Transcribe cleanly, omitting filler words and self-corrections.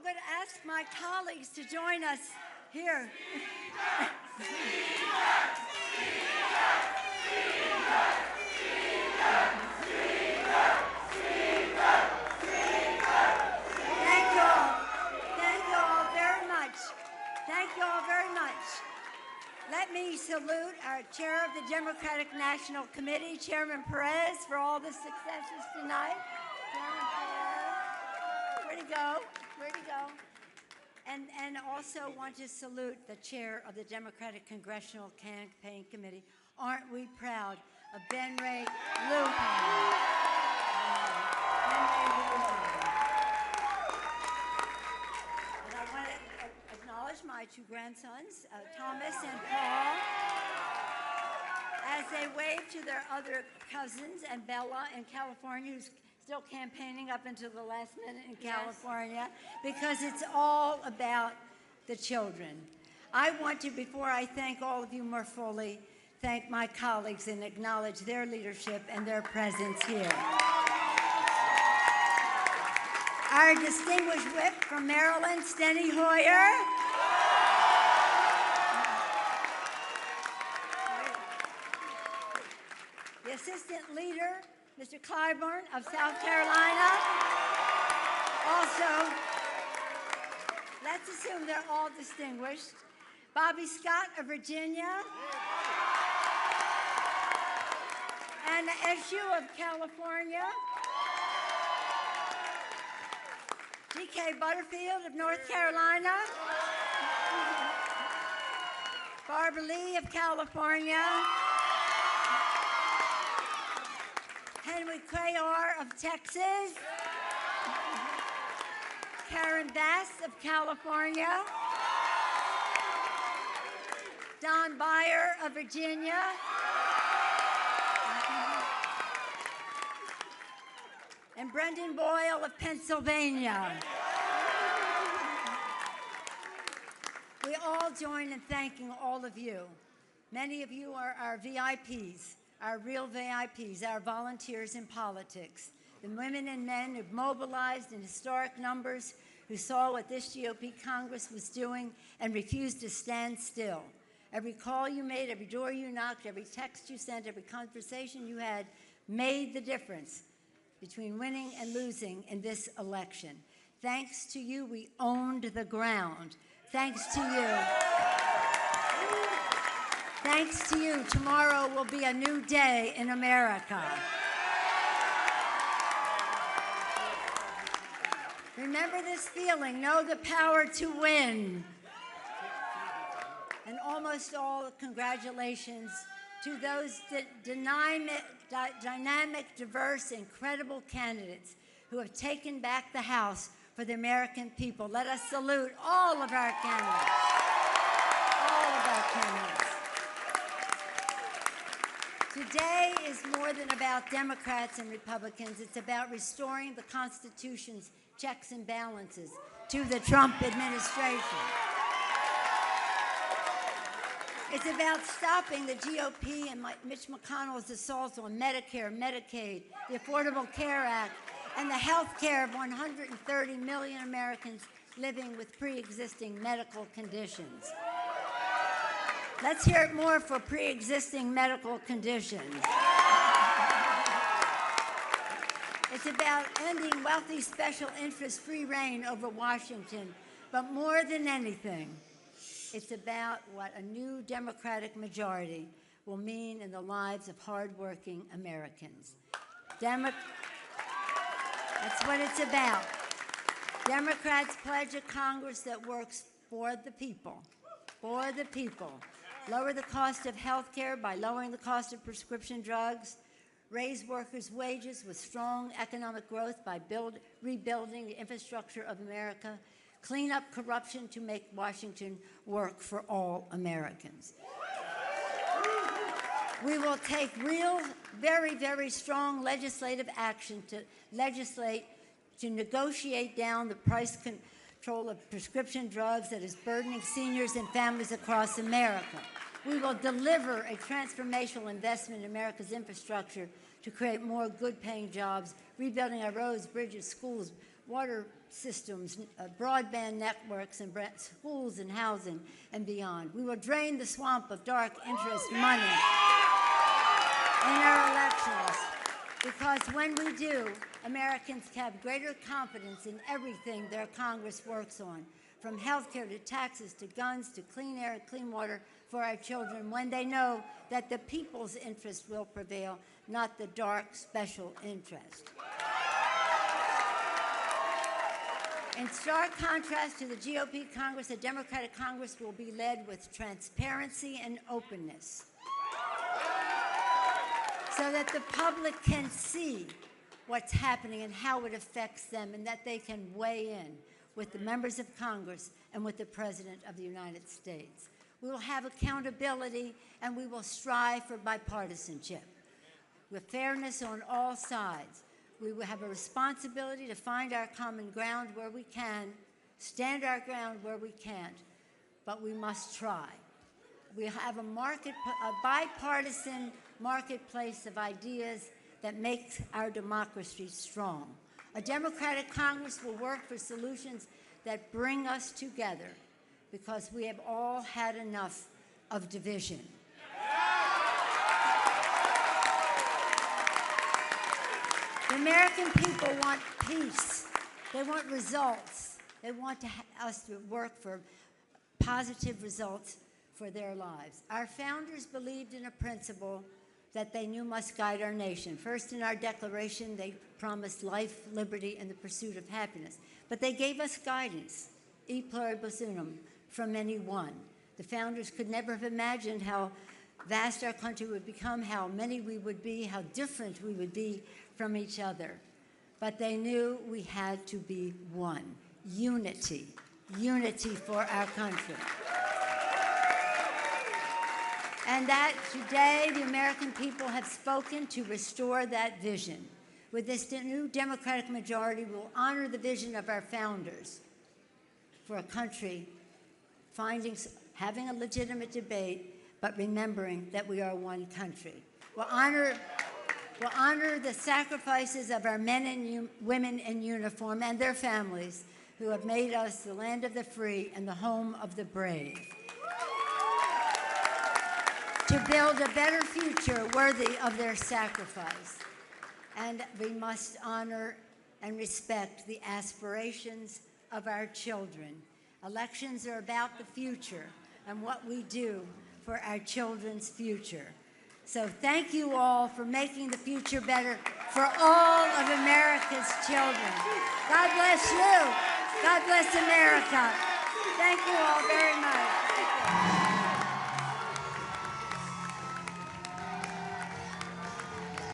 going to ask my colleagues to join us here. Thank you all. Thank you all very much. Thank you all very much. Let me salute our chair of the Democratic National Committee, Chairman Perez, for all the successes tonight. Chairman Perez. Where'd he go? Where'd he go? And also want to salute the chair of the Democratic Congressional Campaign Committee. Aren't we proud of Ben Ray Lujan? And I want to acknowledge my two grandsons, Thomas and Paul, as they wave to their other cousins and Bella in California, who's still campaigning up until the last minute in California, because it's all about the children. I want to, before I thank all of you more fully, thank my colleagues and acknowledge their leadership and their presence here. Our distinguished whip from Maryland, Steny Hoyer. The assistant leader, Mr. Clyburn of South Carolina. Also, let's assume they're all distinguished. Bobby Scott of Virginia. Anna Eshoo of California. D.K. Butterfield of North Carolina. Barbara Lee of California. Henry Cuellar of Texas. Karen Bass of California. Don Beyer of Virginia. And Brendan Boyle of Pennsylvania. We all join in thanking all of you. Many of you are our VIPs, our real VIPs, our volunteers in politics, the women and men who've mobilized in historic numbers, who saw what this GOP Congress was doing and refused to stand still. Every call you made, every door you knocked, every text you sent, every conversation you had made the difference between winning and losing in this election. Thanks to you, we owned the ground. Thanks to you. Thanks to you, tomorrow will be a new day in America. Remember this feeling, know the power to win. And almost all congratulations to those dynamic, diverse, incredible candidates who have taken back the House for the American people. Let us salute all of our candidates. All of our candidates. Today is more than about Democrats and Republicans. It's about restoring the Constitution's checks and balances to the Trump administration. It's about stopping the GOP and Mitch McConnell's assaults on Medicare, Medicaid, the Affordable Care Act, and the health care of 130 million Americans living with pre-existing medical conditions. Let's hear it more for pre-existing medical conditions. It's about ending wealthy special interest free reign over Washington, but more than anything, it's about what a new Democratic majority will mean in the lives of hardworking Americans. That's what it's about. Democrats pledge a Congress that works for the people, for the people. Lower the cost of health care by lowering the cost of prescription drugs. Raise workers' wages with strong economic growth by rebuilding the infrastructure of America. Clean up corruption to make Washington work for all Americans. We will take real, very, very strong legislative action to legislate to negotiate down the price control of prescription drugs that is burdening seniors and families across America. We will deliver a transformational investment in America's infrastructure to create more good-paying jobs, rebuilding our roads, bridges, schools, water systems, broadband networks, and schools and housing and beyond. We will drain the swamp of dark interest money in our elections, because when we do, Americans have greater confidence in everything their Congress works on, from health care to taxes to guns to clean air and clean water for our children, when they know that the people's interest will prevail, not the dark special interest. In stark contrast to the GOP Congress, the Democratic Congress will be led with transparency and openness, so that the public can see what's happening and how it affects them, and that they can weigh in with the members of Congress and with the President of the United States. We will have accountability, and we will strive for bipartisanship with fairness on all sides. We will have a responsibility to find our common ground where we can, stand our ground where we can't, but we must try. We have a bipartisan marketplace of ideas that makes our democracy strong. A Democratic Congress will work for solutions that bring us together, because we have all had enough of division. The American people want peace. They want results. They want us to work for positive results for their lives. Our founders believed in a principle that they knew must guide our nation. First, in our Declaration, they promised life, liberty, and the pursuit of happiness. But they gave us guidance, e pluribus unum, from any one. The founders could never have imagined how vast our country would become, how many we would be, how different we would be from each other. But they knew we had to be one. Unity. Unity for our country. And that today the American people have spoken to restore that vision. With this new Democratic majority, we will honor the vision of our founders for a country having a legitimate debate, but remembering that we are one country. We'll honor the sacrifices of our men and women in uniform and their families, who have made us the land of the free and the home of the brave, to build a better future worthy of their sacrifice. And we must honor and respect the aspirations of our children. Elections are about the future and what we do for our children's future. So thank you all for making the future better for all of America's children. God bless you. God bless America. Thank you all very much.